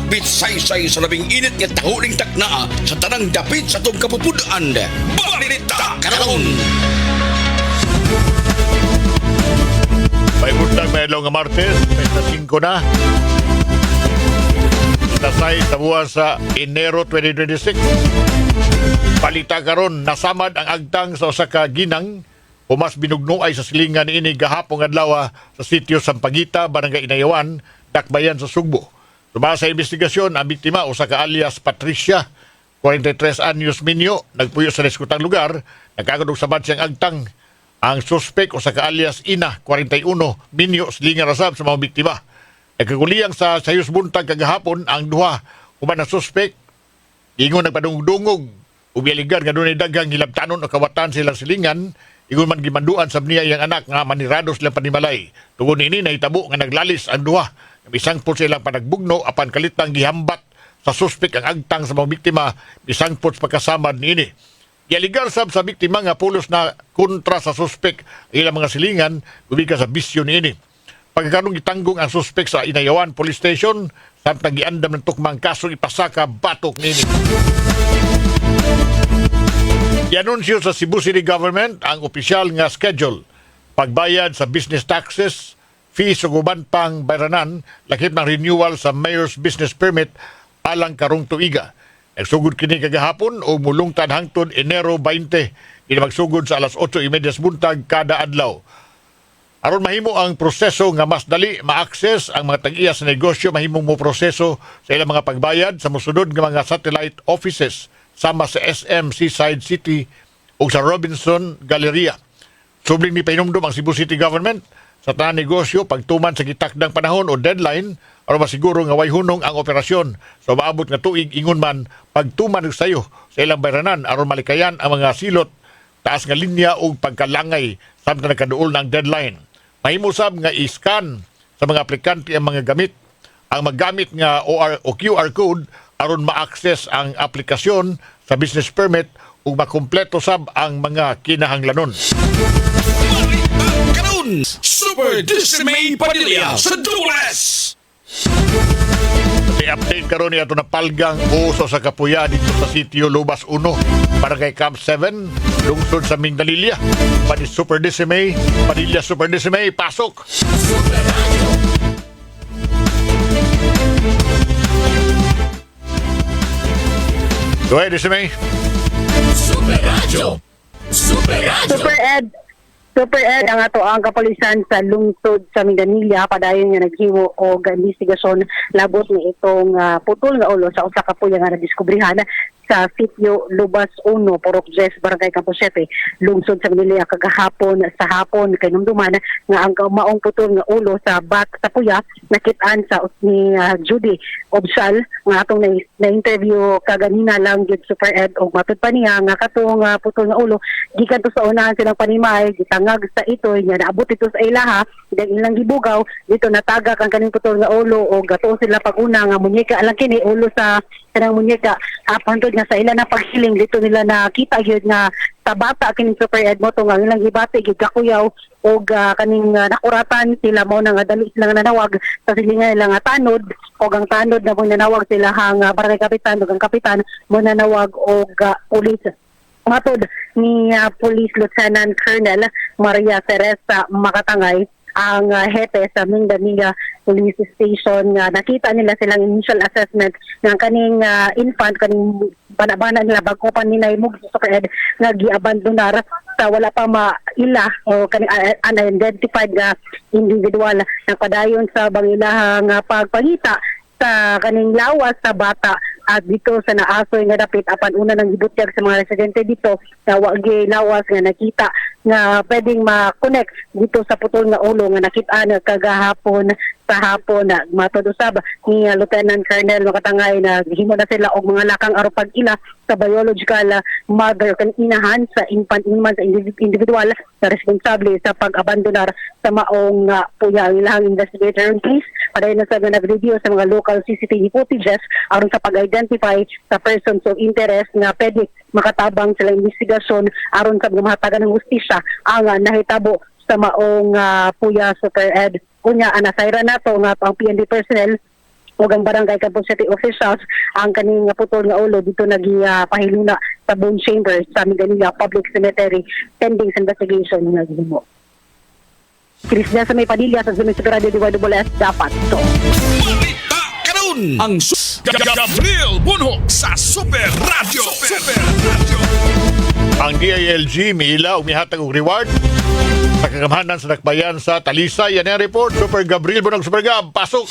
Bitsay-say sa labing init nga tahuling takna sa tanang dapit sa tong kapupudaan. Balita karon. May buntag may adlaw nga Martes, Pesta 5 na. Itasay sa buwan sa Enero 2026. Balita karon, nasamad ang agtang sa usa ka ginang humas binugnoay sa silingan ini gahapon adlaw sa sitio Sampaguita, Barangay Inayawan, Dakbayan sa Sugbo. Sumasa sa investigasyon, ang biktima usa ka alias Patricia, 43 anyos minyo, nagpuyo sa diskutang lugar, nagkagod og sabad siyang agtang. Ang suspek usa ka alias Ina, 41 minyo, silingan rasab sa mga biktima. Nagkaguliyang sa sayos buntag kagahapon ang duha human na suspek ingon nagpadungog-dungog ubialigan nga dunay daghang hilabtanon o kawatan silang silingan. Ingon man gimanduan sa niya iyang anak nga manirado silang panimalay. Tungod ini nahitabo nga naglalis ang duha. Bisang po silang panagbugno apan kalitang gihambat sa suspek ang agtang sa mga biktima, bisang po pagkasamad niini. Gialigar sab sa biktima nga pulos na kontra sa suspek ilang mga silingan gubika sa bisyo niini. Pagkakanong gitanggong ang suspek sa Inayawan Police Station, samtang giandam ng tukmang kaso ipasaka batok niini. Gianunsyo sa Cebu City Government ang opisyal nga schedule pagbayad sa business taxes, fees ug uban pang bayranan lakip ng renewal sa mayor's business permit alang karong tuiga. Nagsugod kini kagahapon o mulungtad hangtod Enero 20. Kini magsugod sa alas 8:30 buntag kada adlaw. Aron mahimo ang proseso nga mas dali ma-access ang mga tag-iya sa negosyo, mahimong mo proseso sa ilang mga pagbayad sa mosunod nga mga satellite offices sama sa SM Seaside City o sa Robinson Galleria. Subling ni painumdum ang Cebu City Government sa tanang negosyo pagtuman sa gitakdang panahon o deadline aron masiguro nga way hunong ang operasyon. So maabot nga tuig ingon man pagtuman og sayo sa ilang bayranan aron malikayan ang mga silot, taas nga linya o pagkalangay samtang nakaduol ng deadline. Mahimo sab nga i-scan sa mga aplikante ang mga gamit ang maggamit nga o QR code aron ma-access ang aplikasyon sa business permit ug makumpleto sab ang mga kinahanglanon. Balita karon. Super Dismay Padilla sa Dulas. I-update karon ni ato na palgang uso sa kapuya dito sa sitio Lubas 1, Barangay Camp 7, lungsod sa Mindanilya. Pani Super Dismay, Padilla Super Dismay, pasok! Go ahead, Dismay. Super Ed ang ato ang kapulisan sa lungsod sa Mindanilya padayon nga naghimo og investigasyon labot ni itong putol nga ulo sa usa ka puya nga nadiskubrihan sa sitio Lubas 1, Purok Jess, Barangay Campo 7, lungsod sa Mindanilya kagahapon sa hapon kay numduman nga ang maong putol nga ulo sa sa puya nakit-an sa ni Judy Obsal nga atong na-interview kaganina lang gyud Super Ed og matud pa niya nga katong putol nga ulo gikan to sa unahan silang panimay gitangag sa itoy nga naabot ito sa ilaha then ilang gibugaw dito natagak ang kaning putol nga ulo og gato sila pag-una nga munyeka alang kini ulo sa kanang munyeka apantod nga sa ila na paghiling dito nila nakita gyud nga sa bata kining Super Ed mo to nga ilang gibati gyud kakuyaw og kaning nakuratan sila mo nga dali sila nanawag sa silingan nila nga tanod og ang tanod na mo nanawag sila hang barangay kapitan ug ang kapitan mo nanawag og pulis. Matod ni Police Lieutenant Colonel Maria Teresa Makatangay ang hepe sa Mindanilya Police Station nga nakita nila silang initial assessment ng kaning infant kaning banabana nila bago pa ninahimog sa Super Ed nga giabandonar sa wala pa maila o kaning unidentified nga individual na padayon sa bangilahang pagpangita sa kaning lawas sa bata at dito sa naasoy nga dapit apan una nang gibutyag sa mga residente dito na wagi lawas nga nakita nga pwedeng ma-connect dito sa putol nga ulo nga nakita kagahapon sa hapon na matod usab ni Lieutenant Colonel Makatangay na himo na sila og mga lakang aron pag-ila sa biological mother kan inahan sa infant inman sa individual na responsable sa pag-abandonar sa maong puya. Ilang investigator and police padayon na sa nag-review sa mga local CCTV footages aron sa pag-identify sa persons of interest nga pwede makatabang sila investigasyon aron sa mahatagan ng hustisya ang nahitabo sa maong puya Super Ed. Kunya anasayra na to nga ang PNP personnel o ang barangay Campo City officials ang kaning putol nga ulo dito nagpahiluna sa Bone Chamber sa Manila Public Cemetery pending sa investigation nga gihimo. Krisna sa may Padilla sa Sumisipira de DYWS dapat to. Balita karon Ang Gabriel Bunho sa Super Radio. Super Radio. Ang DILG miila umihatag og reward sa kagamhanan sa nakbayan sa Talisay. Yan ang report. Super Gabriel Bunong Super Gab. Pasok!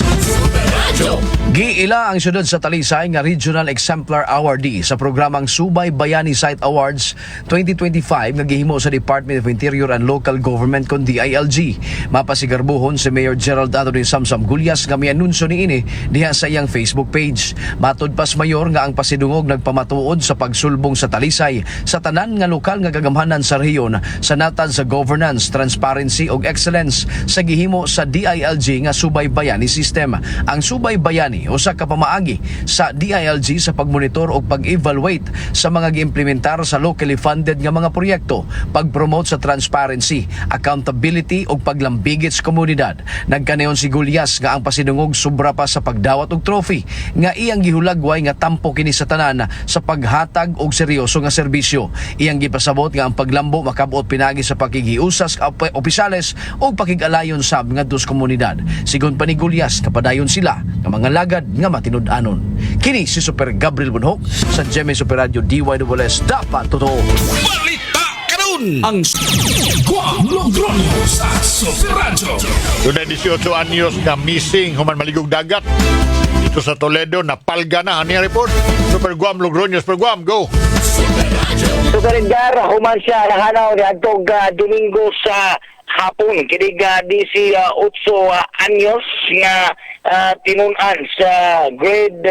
Giila ang sunod sa Talisay nga Regional Exemplar Awardee sa programang Subay Bayani Site Awards 2025 nga gihimo sa Department of Interior and Local Government kon DILG. Mapasigarbuhon si Mayor Gerald Anthony Samsam Gulyas nga mianunsyo niini diha sa iyang Facebook page. Matud pas mayor nga ang pasidungog nagpamatuod sa pagsulbong sa Talisay sa tanan nga lokal nga kagamhanan sa rehiyon sa natad sa governance, transparency ug excellence sa gihimo sa DILG nga Subay Bayani System. Ang Subay Bayani usa ka pamaagi sa DILG sa pagmonitor o pag-evaluate sa mga giimplementar sa locally funded nga mga proyekto, pag-promote sa transparency, accountability o paglambigit sa komunidad. Nagkaneon si Gulyas nga ang pasidungog sobra pa sa pagdawat og trophy nga iyang gihulagway nga tampo kini sa tanan sa paghatag og seryoso nga serbisyo. Iyang gipasabot nga ang paglambo makabot pinagi sa pakigiusas ka opisyales o pakig-alayon sab ngadto sa komunidad. Sigon pa ni Gulyas, kapadayon sila nga mga lagad nga matinud-anon. Kini si Super Gabriel Bunho sa GMA Super Radio DYWS dapat totoo. balita karon Ang Guamlogronyo sa Super Radio. Doon 18 anyos na missing human maligog dagat. Dito sa Toledo, napalga na. Ano yung report? Super Guam, Logroño, Super Guam, go! Super Edgar, human siya nahanaw ni Adtog Domingo sa hapon. Kinig di si 8 anyos nga tinunan sa grade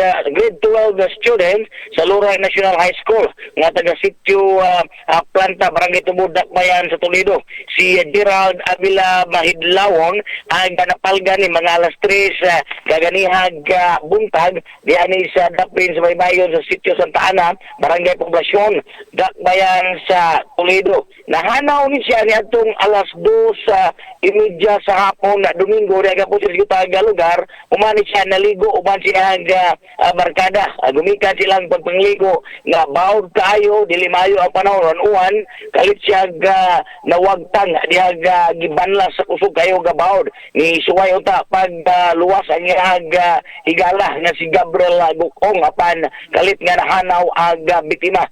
12 student sa Luray National High School nga taga sitio Planta, Barangay Tubod, Dakbayan sa Toledo. Si Gerald Avila Mahidlawon ang napalga ni mga alas 3 kaganihag buntag diani sa Dapin sa Baybayon sa sitio Santa Ana, Barangay Poblasyon, Dakbayan sa Toledo. Nahanaw ni siya ni atong alas 2:30 sa hapon na Domingo diaga po sa Gitaga lugar. Umani siya naligo uban siya barkada. Gumikan silang pagpangligo nga bawd kaayo dili maayo ang panahon uwan kalit siya nawagtang diha gibanla sa kusog kayo ga bawd ni suway uta pag luwas ang higala nga si Gabriel Gukong apan kalit nga nahanaw ang biktima.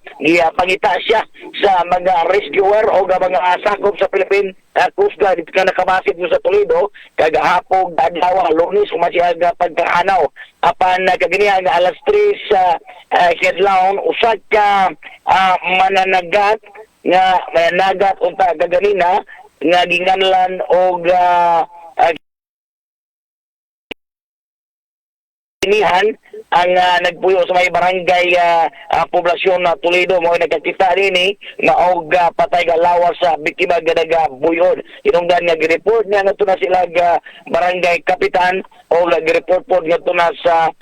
Pangita siya sa mga rescuer o mga sakop sa Philippine Coast Guard dito ka nakabasit mo sa Toledo kagahapon adlaw Lunes umasyaga pagkaanaw apan kaganihan nga alas 3 kidlaw usa ka mananagat nga mananagat unta kaganina nga ginganlan og inihan ang nagpuyo sa may barangay poblasyon na Toledo mo nagkakita rin na og patay ga lawas sa biktima gadaga buyod. Inungdan nga gi-report niya nga na sila barangay kapitan o gi-report po nga na sa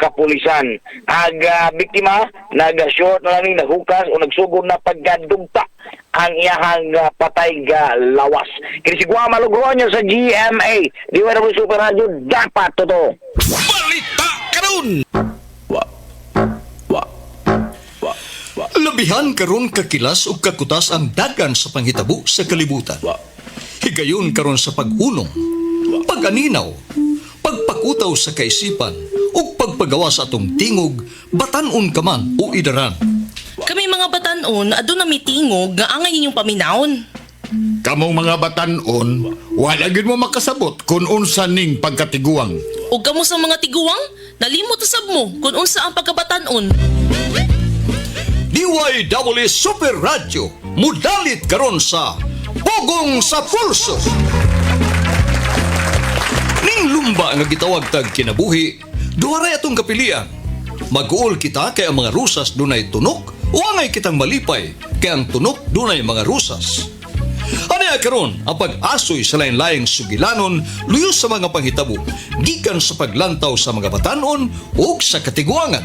kapulisan. Ang biktima nag-short na lang nahukas o nagsugod na pagdugta ang iyahang patay ga lawas. Kini si Guam Logroño sa GMA. DYWS Super Radio dapat totoo. balita karon Labihan karon kakilas ug kakutas ang dagan sa panghitabo sa kalibutan. Higayon karon sa pag-unong, pag-aninaw, pagpakutaw sa kaisipan ug pagpagawa sa atong tingog, batan-on ka man o idaran. Kami mga batanon, adun na mitingog nga angay inyong paminawon. Kamong mga batanon, wala gid mo makasabot kung unsa ning pagkatiguang. O kamo sa mga tiguang, nalimot usab mo kung unsa ang pagkabatanon. DYWS Super Radio, mudalit karon sa Pugong sa Pulso. Ning lumba nga gitawag tag kinabuhi, duharay atong kapilian. Mag-uol kita kay ang mga rusas dunay tunok o angay kitang malipay kay ang tunok dunay mga rusas. Ano karon ang pag-asoy sa lain-laing sugilanon luyos sa mga panghitabo gikan sa paglantaw sa mga batanon o sa katiguangan.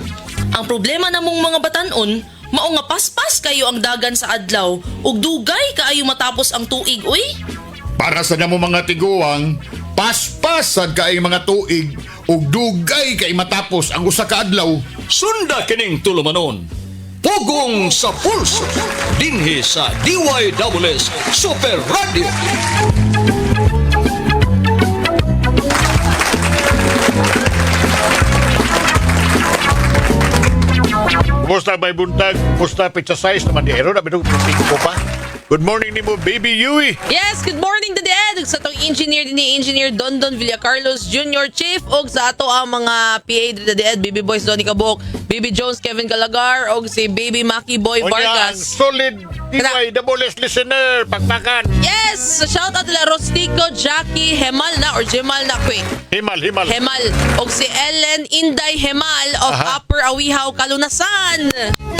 Ang problema namong mga batanon, mao nga paspas kayo ang dagan sa adlaw ug dugay kaayo matapos ang tuig uy. Para sa namo mga tiguang, paspasad kaay mga tuig ug dugay kay matapos ang usa ka adlaw. Sunda kining tulumanon. Pugong sa pulso. Dinhi sa DYWS Super Radio. Kumusta may buntag? Kumusta pizza size naman di Aaron? Nabi ko pa. Good morning ni mo, baby Yui. Yes, good morning to the ed. Sa itong engineer ni Engineer Dondon Villacarlos Jr. Chief og sa ato ang mga PA to the ed, Baby Boys Donnie Cabok, Baby Jones Kevin Galagar og si Baby Maki Boy O yan, Vargas. solid DYWS listener. Pakpakan. Yes, shout out nila Rostico, Jackie, Hemal na or Jemal na kwe. Himal. Hemal og si Ellen Inday Hemal of Upper Awihaw, Kalunasan.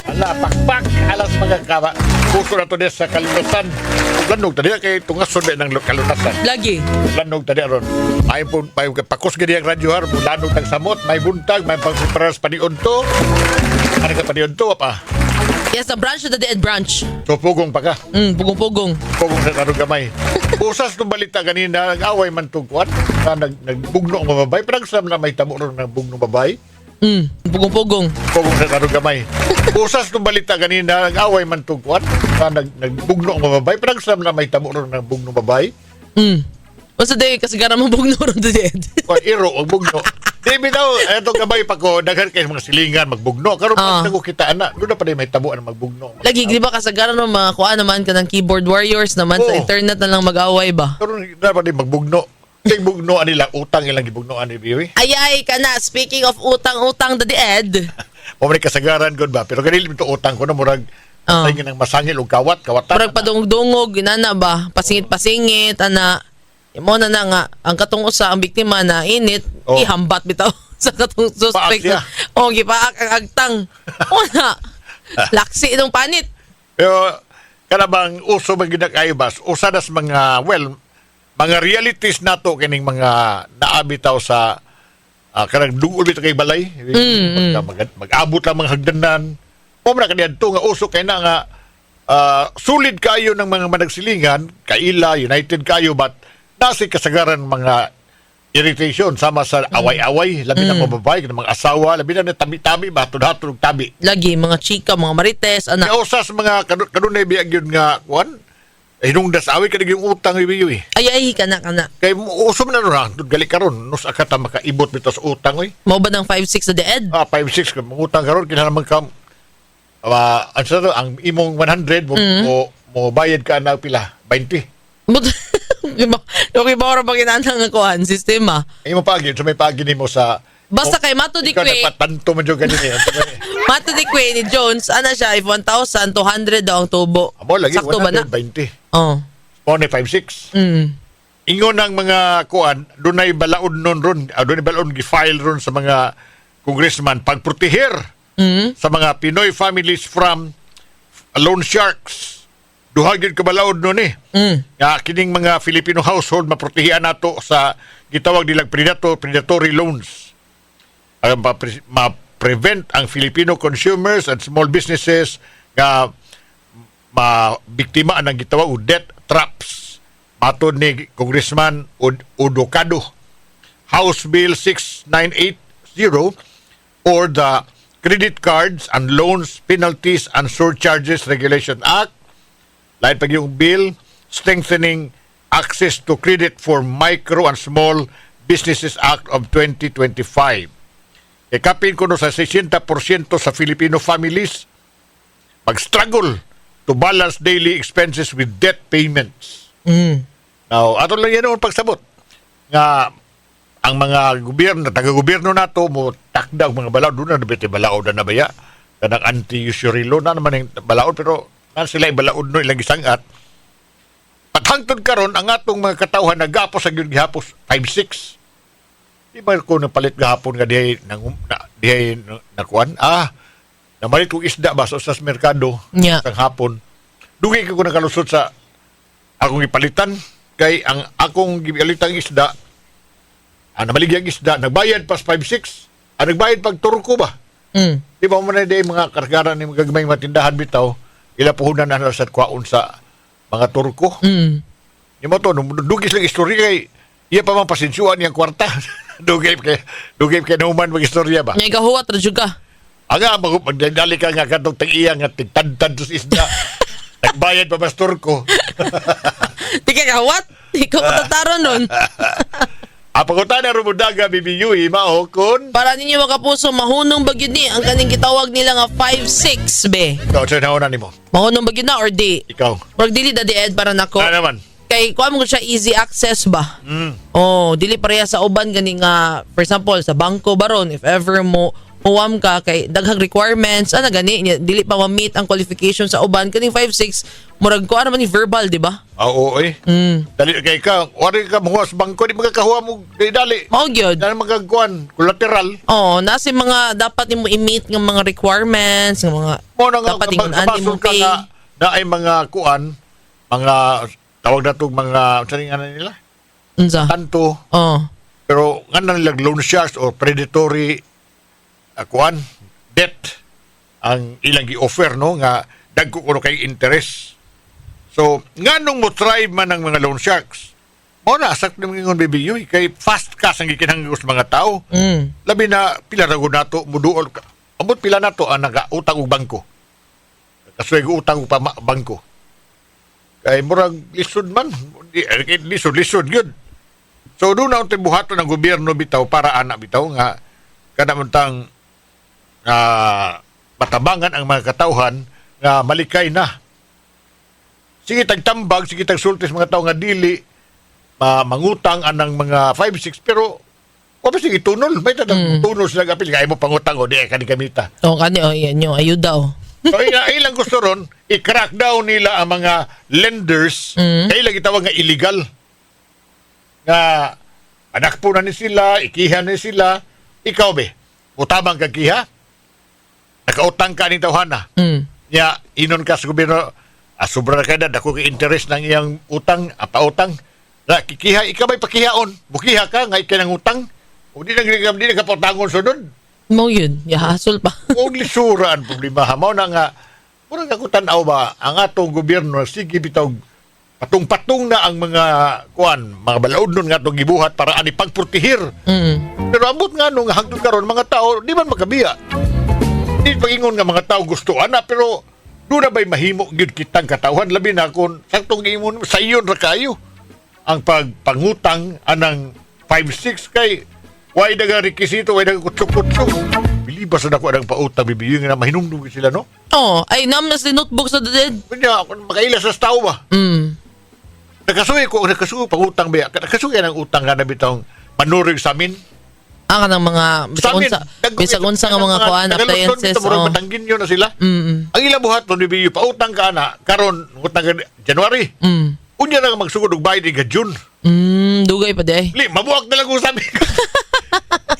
Ala, pakpak. Alas mga kaba. Puso na to din sa kalunasan. Lanog tadi kay tungason ng kalunasan. Lagi. Lanog tadi ron. May pakos gini ang radyo har. Lanog ng samot. May buntag. May pagsiparas panion to. Ano ka panion to? Apa? Yes, the branch to the ed branch. So, pugong pa ka. Pugong-pugong. Pugong sa tarong gamay. Usas nung balita kanina, nag-away man tungkuan. Nagbugno ang babay. Pinagsam na may tamo ron ng bugno babay. Pugong-pugong. Pugong sa tarong gamay. Usas nung balita kanina, nag-away man tungkuan. Nagbugno ang babay. Pinagsam na may tamo ron ng bugno babay. Basta day, kasi gara mong bugno ron to the ed. Iro o bugno. Di bitaw, etong gabay pa ko, daghan kayo mga silingan, magbugno. Karon pa ko kita ana, doon na pa rin may tabo na magbugno. Lagi, di ba kasagaran mo mga kuha naman ka ng keyboard warriors naman sa Oo. internet na lang mag-away ba? Karon na pa rin magbugno. Kaya bugnoan nila, utang ilang gibugnoan ni Biwi. Ay ka na, speaking of utang to the ed. Pumalik kasagaran gud ba, pero kanil ito utang ko na murag tingin ng masangil o kawatan. Parang padungog-dungog, inana ba? Pasingit-pasingit, ana. Imo na nga, ang katong usa ang biktima na init, ihambat bitaw sa katong suspect. Paak siya. O, gipaak ang agtang. O na, laksi itong panit. Pero kanabang uso magina kayo bas, usadas mga, mga realities nato kining mga naabitaw sa kanang dungol bitaw kay balay. Mag-abot lang mga hagdanan. Pumra kanyan to nga uso kay na nga sulid kayo ng mga managsilingan, kaila, united kayo, but nasi kasagaran mga irritation sama sa away-away, labi na mga babae, ng mga asawa, labi na tabi-tabi ba, tudhatod tabi. Lagi, mga chika, mga marites, anak. Kaya usas mga kanunay biyag yun nga, kuwan, hinungdas away ka yung utang ibiyo eh. Ay, kana. Kaya uso mo na ron, gali ka ron, nus akata makaibot bito sa utang eh. Mau ba ng 5-6 sa the ed? 5-6 ka, utang ka ron, kinalaman ka, ang imong 100, mo bayad ka na pila, 20. Okay ba oras pag inanang nga kuhan, sistema? Imo pagin, so may pagin mo sa... Basta kay Mato di Ikaw Kwe, nagpatanto man dyan ganyan eh. Mato di Kwe ni Jones, ana siya, if 1,200 daw ang tubo. Amo, lagi, Sakto ba na? 120. Oh. Pone 5-6. Ingon ng mga kuan, doon ay balaod nun ron, doon ay balaod gifile ron sa mga congressman, pagprotehir sa mga Pinoy families from loan sharks. Duhagid ka balaod nun eh. Nga kining mga Filipino household maprotehian nato sa gitawag nilang predatory loans. Ma-prevent ang Filipino consumers and small businesses nga mabiktima ng gitawag o debt traps. Matod ni Congressman Udo Cado. House Bill 6980 or the Credit Cards and Loans Penalties and Surcharges Regulation Act. Lain pag yung bill, Strengthening Access to Credit for Micro and Small Businesses Act of 2025. Ikapin ko no sa 60% sa Filipino families mag-struggle to balance daily expenses with debt payments. Now, ato lang yan ang pagsabot. Nga, ang mga gobyerno, taga-gobyerno nato mo takda ang mga balaod. Doon na nabiti balaod na nabaya. Kanang anti-usury loan na naman yung balaod, pero sila ibalaod no ilang isangat. Pathangtod karon ang atong mga katawhan nagapos ang gihapos 5-6. Di ba ko napalit gahapon nga dihay nakuan? Namalit kong isda ba sa merkado sa hapon. Dugi ko nakalusot sa akong ipalitan kay ang akong gipalitang isda namaligyang isda nagbayad pas 5-6. Nagbayad pag turko ba? Di ba mo na day mga kargaran ni mga gagmayng matindahan bitaw ila puhunan na sa kwaon sa mga Turko. Yung mo to, dugis lang istorya kay iya pa mang pasinsyuan niyang kwarta. Dugay kay Numan mag-istorya ba? Ngay kahuwat, radyo ka. Aga, magdali ka nga katong tag-iya nga tigtad-tad sa isda. Nagbayad pa pastor ko. Di ka kahuwat? Ikaw matataron nun. Apagutan na rumudaga, bibiyuhi, mao, kun... Para ninyo makapuso, mahunong bagyo ni. Ang kaning gitawag nila nga 5-6, be. Ikaw, sa nauna ni mo. Mahunong bagyo na or di? Ikaw. Or dili da di Ed para nako. Ano naman? Kay kuha mo ko siya easy access ba? Oh, dili pareha sa uban gani nga for example sa bangko baron if ever mo uwam ka kay daghang requirements ana gani dili pa ma-meet ang qualification sa uban kaning 5-6 murag ko ano man ni verbal di ba? Oo, eh. Dali kay ka, wari ka mga sa bangko, di magkakahuwa mo, dali. Mao gyud. Dali magkagkuhan, collateral. Oh, nasi mga dapat nimo i-meet nga mga requirements nga mga Mo na nga, dapat ingon ani mo kabasol ka pay. nga, na ay mga kuan, mga, tawag na itong mga, saan nga na nila? Unsa? Tanto, Oh. pero nga na nilang loan sharks or predatory, kuan, debt, ang ilang gi-offer, no, nga, dagko ko kay interest. So, nga nung mo try man ang mga loan sharks, mo na, asak na mga BBU, kay fast cash ang gikinahanglan sa mga tao. Labi na, pila rago nato, muduol ka. Amot pila nato ang nag-utang og bangko. Kasuway utang og bangko. Kay murag lisod man. Lisod yun. So, doon na ang buhaton ng gobyerno bitaw para anak bitaw nga kanamantang matabangan ang mga katauhan nga malikay na. Sige tagtambag, sige tagsultis mga tao nga dili mangutang anang mga 5-6 pero wala sige tunol. May tatang tunol sila gapil kaya mo pangutang o di kani kamita. Oh, kani oh, yan yung ayuda oh. So ilang gusto ron i-crack down nila ang mga lenders kaya ilang itawag nga illegal. Nga anak po na ni sila, ikihan ni sila. Ikaw be, utabang kag kiha? Nakautang ka ni tawhana. Nya inon ka sa gobyerno, sobra ka na dako kay interest ng iyang utang, pautang. Na kikiha ikaw may pakihaon. Bukiha ka nga ikanang utang. O di na kapatangon sunod. Mo yun, yahasol pa. Huwag lisuran problema. Mao na nga, murang ako tanaw ba, ang atong gobyerno, sige bitaw, patong-patong na ang mga, mga balaod nun nga itong gibuhat para ani pagpurtihir. Pero ambot nga nung hangtod karon mga tao, di man makabiya. Di pagingon nga mga tao gusto, pero doon na ba'y mahimo gyud kitang katawhan, labi na kung saktong imon, sa iyon ra kayo. Ang pagpangutang anang 5-6 kay way daga rekisito, way daga kutsuk-kutsuk. Bilibas na ako ang pautang, bibigyan na mahinumdum sila, no? Oh, ay namas ni notebook sa dead. Kanya, makaila sa tao ba? Nakasuhi ko, pangutang ba? Nakasuhi ng utang nga na bitang manurig sa amin. Ang kanang mga bisag unsa nga mga kuan appliances. Oh. Matangin nyo na sila. Ang ilang buhat, bibigyan pautang ka na, karon utang ka January. Unya na nga magsugod og bayad nga June. Dugay pa di. Mabuak na lang kung sabi ko.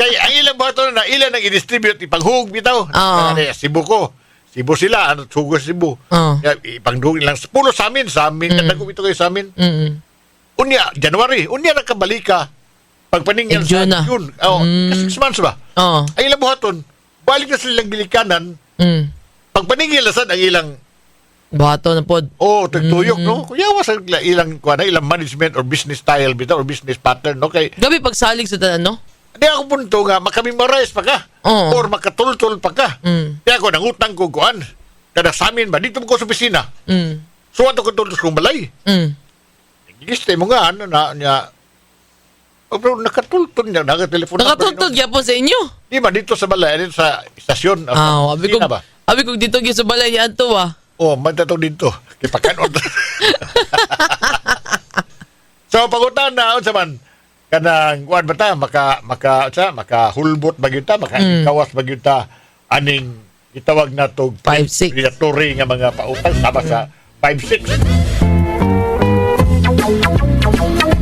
Kaya ang ilang bato na ilan ang i-distribute ipanghug bitaw. Cebu ko. Cebu sila, sugo Cebu. Ipangdugin lang. Pulo sa amin. Katago ito kayo sa amin. Unya, January. Unya na kabalika. Pagpaningyan sa June. Kasi 6 months ba? Ang ilang buhaton, balik na silang gilikanan. Pagpaningyan lasan ang ilang buhaton na pod. Tagtuyok, no? Kuya, was ilang management or business style bitaw or business pattern, no? Kay gabi pagsalig sa tanan, no? Di ako punto nga, makamemorize pa ka. Or makatultol pa ka. Di ako, nangutang ko kuan. Kada sa amin ba, dito mo ko sa opisina. So, ato ko tultos kong balay. Gigistay mo nga, niya. Pero nakatultol niya, nakatelefon. Nakatultol niya po sa inyo? Di ba, dito sa balay, dito sa istasyon. Abi kong dito sa balay niya ato, magtatong dito. Kipakanod. So, pagutan na, sa man, kanang kuan ba ta makahulbot ba gyud ta makakawas ba gyud ta aning itawag nato 5-6 predatory nga mga pautang sama sa 5-6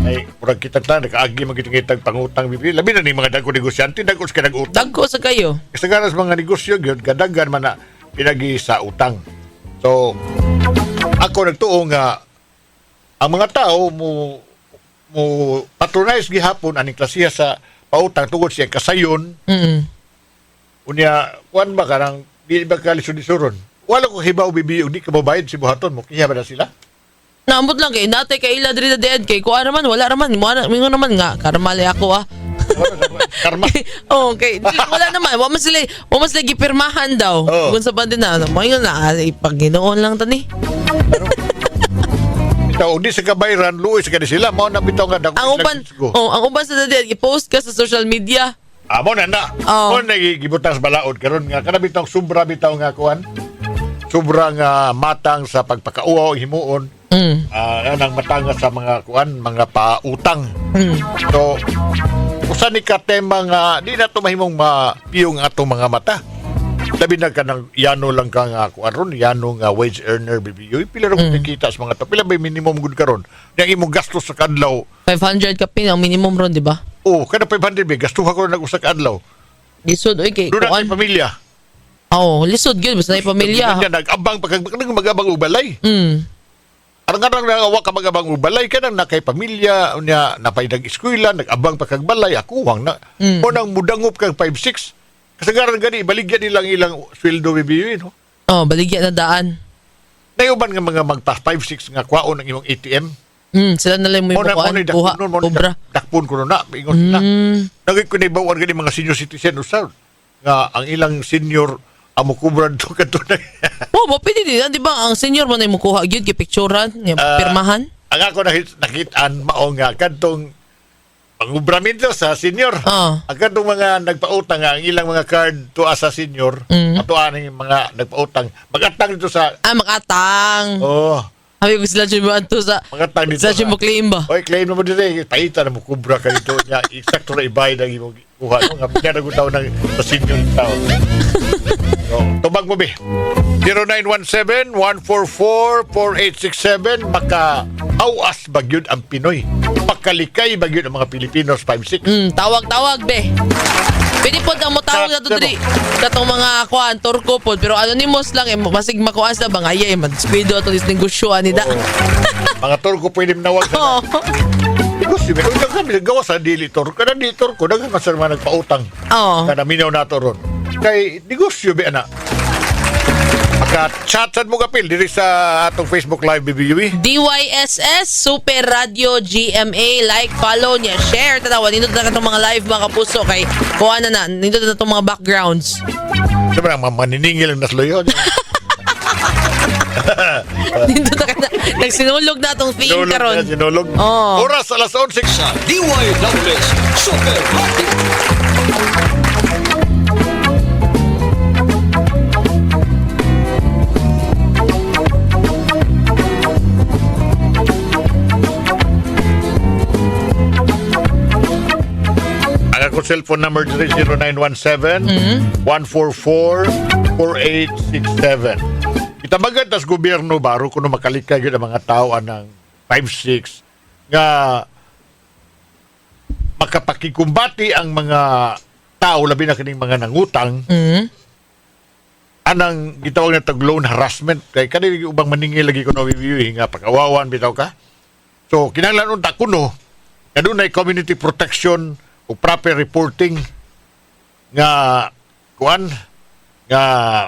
ay murag kita ta nakaagi magitong pangutang bibili labi na ni mga dagko negosyante dagko sa kanang utang dagko sa kayo kasagaran sa mga negosyo gyud gadagan man na pinagi sa utang. So ako nagtuo nga ang mga tao mo patronize gihapon aning klasiya sa pautang tungod siya kasayon. Unya kuan ba karang di ba kalisod-isuron wala ko hibaw bibi di ka mabayad si buhaton mo kiya ba na sila naambot lang kay natay kay ila diri dead kay kuan naman wala raman mo naman nga karamali ako Karma. Okay. Wala naman. Wa man sila gipirmahan daw. Oo. Kung sa banda na, mga na, ipag-ginoon lang tani. Ito, di sa kabayran, luis ka di sila. Mao na bitaw nga dako. Ang uban sa daddy, i-post ka sa social media. Amo na na. Oo. Mo na gibutang sa balaod karon nga kana bitaw sobra bitaw nga kuan. Sobra nga matang sa pagpakauaw himuon. Nang matanga sa mga kuan, mga pautang. So usa ni ka tema nga di na to mahimong mapiyong atong mga mata. Labi na ka ng yano lang ka nga kuan ron, yano nga wage earner BBU. Pila ron kita sa mga to. Pila ba minimum gud karon? Yang imong gastos sa kadlaw. 500 ka pin ang minimum ron, di ba? Oh, kada 500 ba gastuhan ko nag-usa ka adlaw. Lisod, oy, kay Doon kuan. na pamilya. Oo, lisod gyud basta na pamilya. Nag-abang magabang ubalay. Arang-arang nangawa ka magabang ubalay ka nang nakay pamilya niya napay nag-eskwela, nag-abang pa kag balay, ako wang na. O nang mudangop kag 5-6. Kasagaran gani baligyan nilang ilang sweldo bibiyo no. Oh, baligya na daan. Nayuban nga mga magpa 5-6 nga kwaon ng imong ATM. Sila na lang mo yung kuan, kuha, kubra. Dakpon ko na, ingon na. Nagay ko na ibawan gani mga senior citizen usab nga ang ilang senior amo kubra to kadto na. Oh, pwede din, di ba? Ang senior man ay mo kuha gyud kay picturean, pirmahan. Ang ako nakitaan mao nga kadtong pangubramento sa senior. Ang kadtong mga nagpautang nga ang ilang mga card to sa senior, ato ani mga nagpautang, magatang dito sa Makatang. Oh. Habi ko sila siya to sa Magatang dito. sila siya mo claim ba? Oy, claim mo dire, paita na mo kubra ka dito nya eksakto na ibayad ang imong kuha no nga kada ko taw nang sa senior taw. So, tubag mo be. 0917-144-4867 maka-awas bagyod ang Pinoy. Makalikay bagyod ang mga Pilipinos 5-6. Tawag-tawag be. Pwede po ang mo tawag na to diri. Katong mga kuan turko po pero anonymous lang masig makuan sa bangaya madspido ato dis negosyoan ni da. Mga turko pwede manawag sa. Negosyo be. Kung kami gawa sa dili turko, kada dili turko daghang kasar man nagpautang. Kada minaw nato ron. Kay negosyo be ana. Maka-chat mo kapil diri sa atong Facebook Live BBUE. DYSS Super Radio GMA, like, follow niya, share, tanawa nindot na katong mga live mga kapuso kay kuha na nindot na itong mga backgrounds. Sabi mga maniningil ang nasloyo. Nindot na ka na nagsinulog na itong theme karon. Sinulog. Oras alas 11 Sa DYWS Super Radio. Ang cellphone number is 0917-144-4867. Itabagan tas gobyerno baro kuno makalikay gyud ang mga tao ng 5-6 nga makapakikumbati ang mga tao labi na kining mga nangutang. Anang gitawag na tag loan harassment kay kani ubang maningil lagi kuno bibiyu nga pakawawan bitaw ka. So kinahanglan unta kuno nga dunay community protection o proper reporting nga kuan nga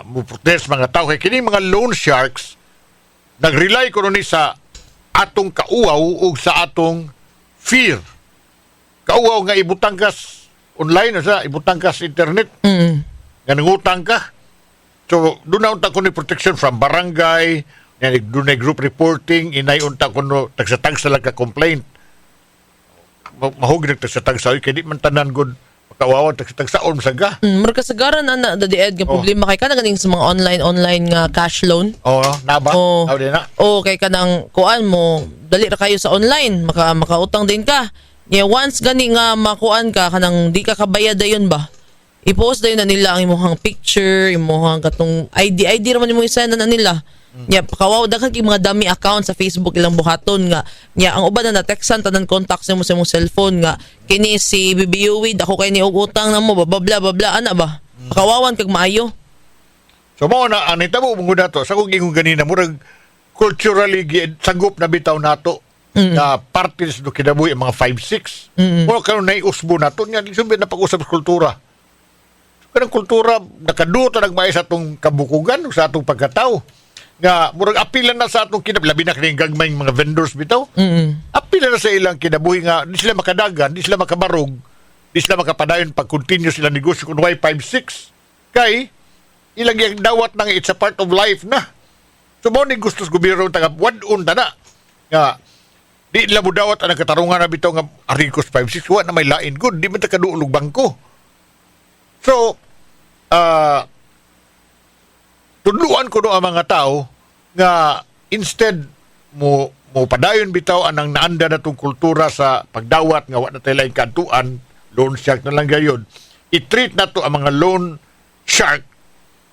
mo protest mga tao kay kini mga loan sharks nag-rely kuno ni sa atong kauaw ug sa atong fear. Kauaw nga ibutang kas online o sa ibutang kas internet. Nga nangutang ka. So doon na unta kuno protection from barangay, doon na group reporting, inay unta kuno tagsatag sa lang ka complaint. Mahog nagtagsatag sa kay di man tanan gud makawawan tagsatag sa saga. Mura kasagaran ana dadi ed nga problema kay kana ganing sa mga online nga cash loan. Naba. Di na. Kay kanang kuan mo dali ra kayo sa online makautang din ka. Once gani nga makuan ka kanang di ka kabayad dayon ba. I-post dayon na nila ang imong picture, imong katong ID raman imong isend na nila. Pakawaw daghan kay mga dummy account sa Facebook ilang buhaton nga ang uban na textan tanan contacts mo sa imong cellphone nga kini si BBUE dako kay ni og utang na mo bla bla bla ana ba pakawawan kag maayo. So mao na anita mo mungod nato sa kung ingon ganina murag culturally sagup na bitaw nato na parties do kinabuhi mga 5-6. Mo karon nay usbo nato nya lisod na pag-usap sa kultura. Kanang kultura nakaduta nagmay sa atong kabukugan sa atong pagkatao. Nga murag apilan na sa atong labi na kining gagmay mga vendors bitaw. Apilan na sa ilang kinabuhi nga di sila makadagan, di sila makabarog di sila makapadayon pag-continue sila negosyo kung Y 5-6. Kay, ilang yung dawat nang it's a part of life na. So, mo ni gusto sa gobyerno taga wadun na na. Nga, di nila mo dawat ang katarungan na bitaw nga Arigos 5-6, wa na may lain good, di man takaduulog bangko. So, tuluan ko no ang mga tao nga instead mo padayon bitaw anang naanda na tong kultura sa pagdawat nga wa na tayo laing kantuan, loan shark na lang gayon. I-treat na to ang mga loan shark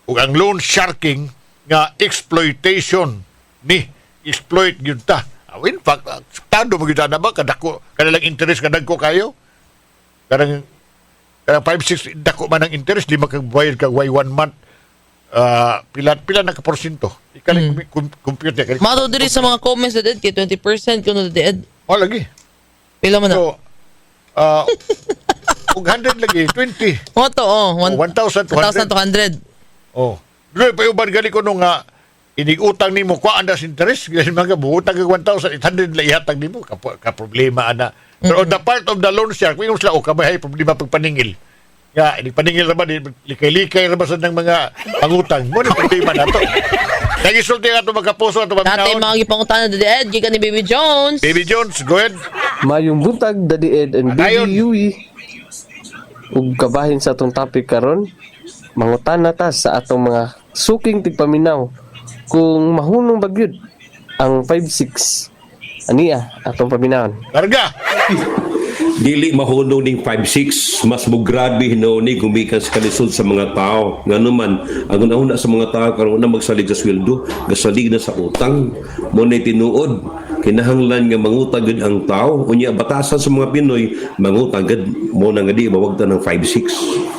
o ang loan sharking nga exploitation ni exploit yun ta. In fact, tado mo yun na ba kadako kanilang interest kadagko kayo? Karang 5-6 dako man ang interest, di makagbayad ka why 1 month. Pila na ka porsyento. Ikaling compute ka. Mato diri sa mga comments na dead, kay 20% kuno dead. Oh, lagi. Pila man na? So, kung 100 lagi, 20. Mo to, 1,200. 1,200. Oh. Dili pa uban gali ko nung inigutang nimo kwa andas interest, kasi mga buutang ka 1,800 la ihatag nimo ka problema ana. Pero on the part of the loan shark, yung sila kabay problema pagpaningil. Nga, paningil ra ba likay-likay ra ba sa ng mga pangutang. Mo ni problema nato. Nagisulti nga ito magkapuso at Dati maminaon. mga gipangutan na dead, gikan ni Baby Jones. Baby Jones, go ahead. Mayong buntag, Daddy Ed and Padayon. Baby Yui. Ug kabahin sa atong topic karon, mangutan na ta sa atong mga suking tigpaminaw kung mahunong bagyod ang 5-6. Aniya atong paminawon. Larga. Dili mahunong ning 5-6, mas mo grabe hinuni gumikan sa kalisod sa mga tao. Ngano man, ang una sa mga tao karon na magsalig sa sweldo, gasalig na sa utang, mo na tinuod. Kinahanglan nga mangutang gid ang tao. Unya batasan sa mga Pinoy, mangutang gid mo na nga di mawagtan ng 5-6.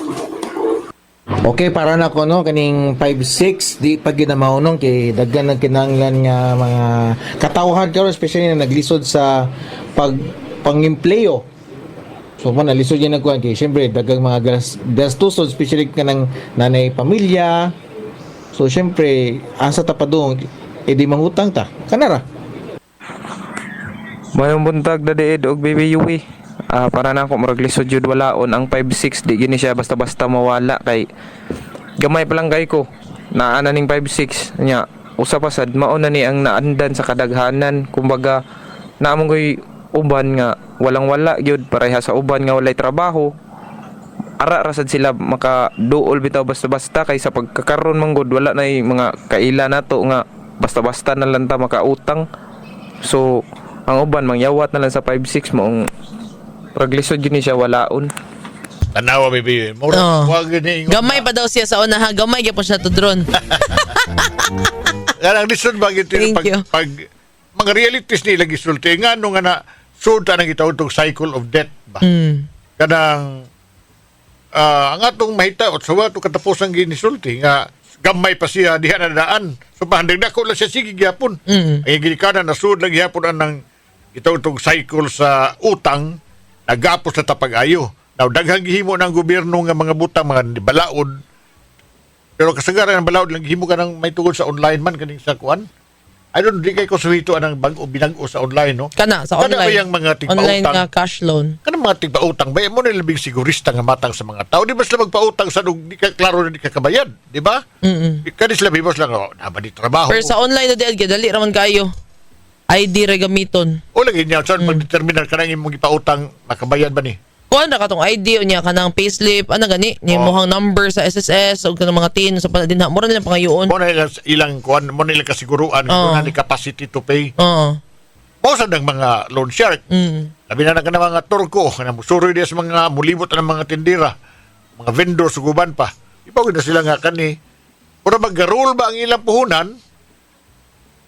Okay, para na ko no kaning 5-6 di pag ginamaunong kay daghan ng kinahanglan nga mga katawhan karon especially na naglisod sa pangimpleo. So man nalisod yan nagkuhan kay syempre daghang mga gastuson especially kanang nanay pamilya. So syempre asa ta padung di mangutang ta. Kanara. Mayong buntag Daddy Ed og Baby Yui. Para na ako maraglisod jud walaon ang 5-6 di gini siya basta-basta mawala kay gamay pa lang kay ko naana ning 5-6 nya usa pa sad mao na ni ang naandan sa kadaghanan kumbaga naamong koy uban nga walang-wala gyud pareha sa uban nga walay trabaho ara ra sad sila makaduol bitaw basta-basta kay sa pagkakaron manggod wala nay mga kaila nato nga basta-basta na lang ta makautang so ang uban mangyawat na lang sa 5-6 maong paglisod yun siya walaon. Tanawa, baby. Gamay pa daw siya sa una ha. Gamay gyapon siya to drone. Kanang lisod ba ito pag mga realities nila gisulti nga nung nga na suda nang itawag itong cycle of death ba? Kanang ang atong mahita at sawa ito katapos ang ginisulti nga gamay pa siya diha na daan. So pahandag na ko lang siya sige gyapon. Ang ginikanan na sud lang gyapon ang itawag itong cycle sa utang nagapos na tapag-ayo. Now, daghang gihimo ng gobyerno nga mga butang, mga balaod. Pero kasagaran ng balaod lang gihimo ka ng may tungkol sa online man kaning sa kuan. I don't know, di kay ko suhito anang binag-o sa online, no? Kana, sa online. Kana ba yung mga tigpautang? Online nga cash loan. Kana mga tigpautang ba? Mo na labing sigurista nga matang sa mga tao. Di ba sila magpautang sa di ka klaro na di ka kabayad? Di ba? Kani sila bibos lang, naba di trabaho. Pero sa online na dead, dali raman kayo. ID regamiton. O lagi niya, saan pag-determinar ka nang imong ipautang, makabayad ba ni? Kuha na ka tong ID o niya ka ng payslip, ano gani, niya mohang number sa SSS o ka ng mga tin sa panadin ha. Mura nilang pangayoon. Mo na ilang kuan, mo na ilang kasiguruan, mo na ni capacity to pay. Mo sa ng mga loan shark. Labi na ng mga turko, na musuroy dia sa mga mulibot ng mga tindira, mga vendor suguban pa. Ipaw na sila nga kani. Pura mag-rule ba ang ilang puhunan?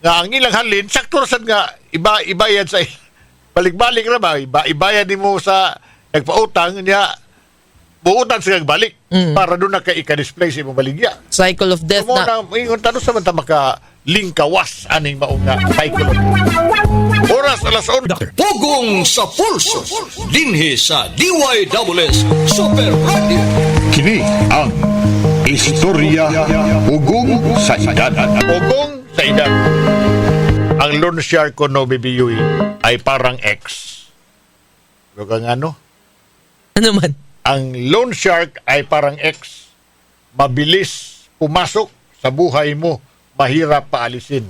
Nga ang ilang halin, sakto rasad nga ibayad sa balik-balik ra ba? Ibayad ni mo sa nagpautang niya, buutan siya balik para doon na ka ika-display sa imong baligya. Cycle of death na. Ingon tanong sa manta maka-lingkawas aning maunga cycle of death. Oras alas 11. Pugong sa pulso. Dinhi sa DYWS Super Radio. Kini ang istorya ugong sa edad. Ugong sa edad. Ang loan shark ko no, Baby Yui, ay parang ex. Pero kang ano? Ano man? Ang loan shark ay parang X. Mabilis pumasok sa buhay mo, mahirap paalisin.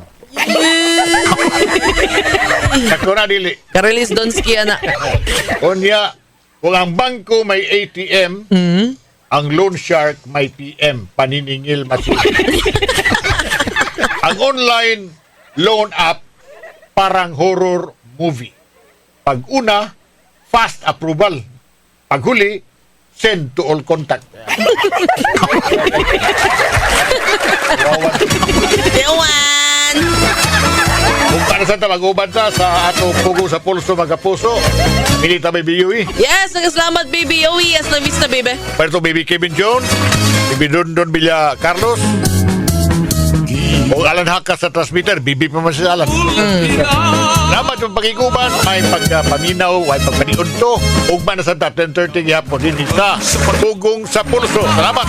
Sakto na dili. Karelis Donski ana. Unya, kung ang bangko may ATM, ang loan shark may PM, paniningil machine. Ang online loan app, parang horror movie. Pag una, fast approval. Pag huli, send to all contact. Ewan! Kung para sa mag-uban ta sa ato pugo sa pulso mga puso, Minita Baby Yui. Yes, nagkasalamat baby Yowie. Yes, na vista baby. Pero Baby Kevin Jones, Baby Dondon Villa Carlos, o Alan Haka sa transmitter, bibi pa man si Alan. Salamat yung pakikuban, may pagpaminaw, may pagpaniunto, ug man sa 10:30 gihapon din sa Pugong sa Pulso. Salamat!